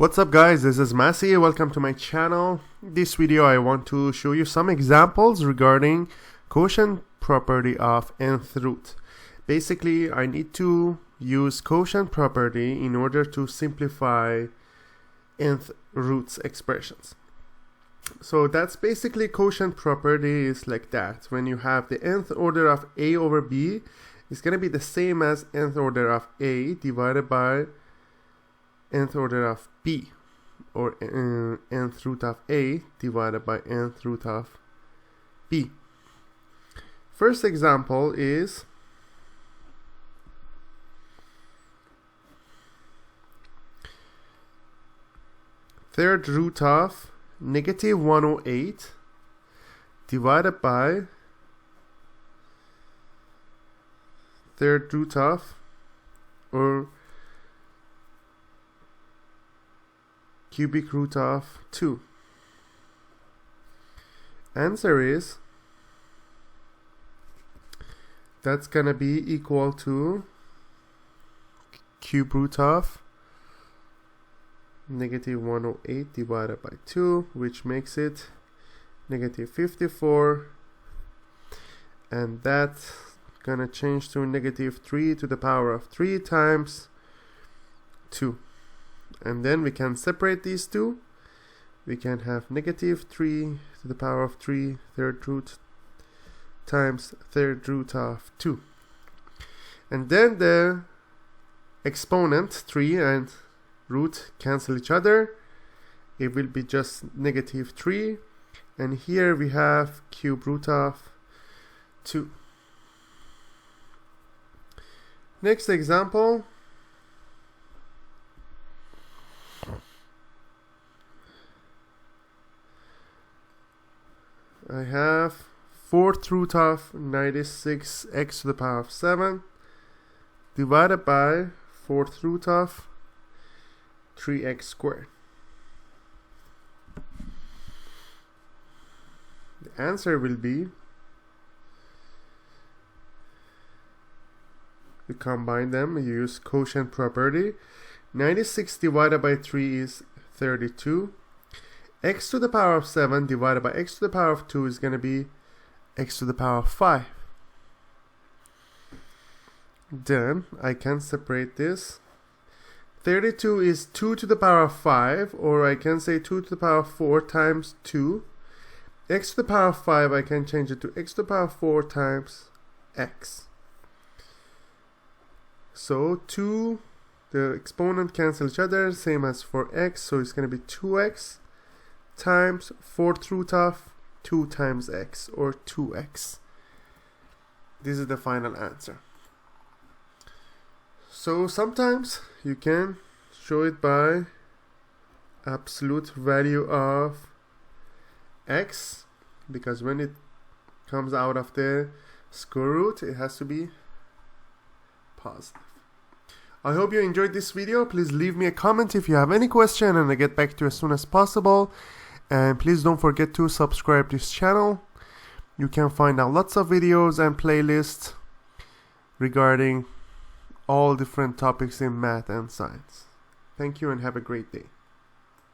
What's up guys, this is Masi, welcome to my channel. This video I want to show you some examples regarding quotient property of nth root. Basically I need to use quotient property in order to simplify nth roots expressions. So that's basically quotient property is like that. When you have the nth order of a over b, it's going to be the same as nth order of a divided by nth order of b, or nth root of a divided by nth root of b. First example is third root of negative 108 divided by third root of, or cubic root of 2. Answer is that's gonna be equal to cube root of negative 108 divided by 2, which makes it negative 54, and that's gonna change to negative 3 to the power of 3 times 2. And then we can separate these two. We can have negative 3 to the power of 3 third root times third root of 2. And then the exponent 3 and root cancel each other. It will be just negative 3. And here we have cube root of 2. Next example. I have fourth root of 96x to the power of 7 divided by fourth root of 3x squared. The answer will be, we combine them, we use quotient property. 96 divided by 3 is 32. X to the power of 7 divided by x to the power of 2 is going to be x to the power of 5. Then I can separate this. 32 is 2 to the power of 5, or I can say 2 to the power of 4 times 2. X to the power of 5, I can change it to x to the power of 4 times x. So 2, the exponent cancel each other, same as for x, so it's going to be 2x times fourth root of 2 times x, or 2x. This is the final answer. So sometimes you can show it by absolute value of x, because when it comes out of the square root, it has to be positive. I hope you enjoyed this video. Please leave me a comment if you have any question, and I'll get back to you as soon as possible. And please don't forget to subscribe to this channel. You can find out lots of videos and playlists regarding all different topics in math and science. Thank you and have a great day.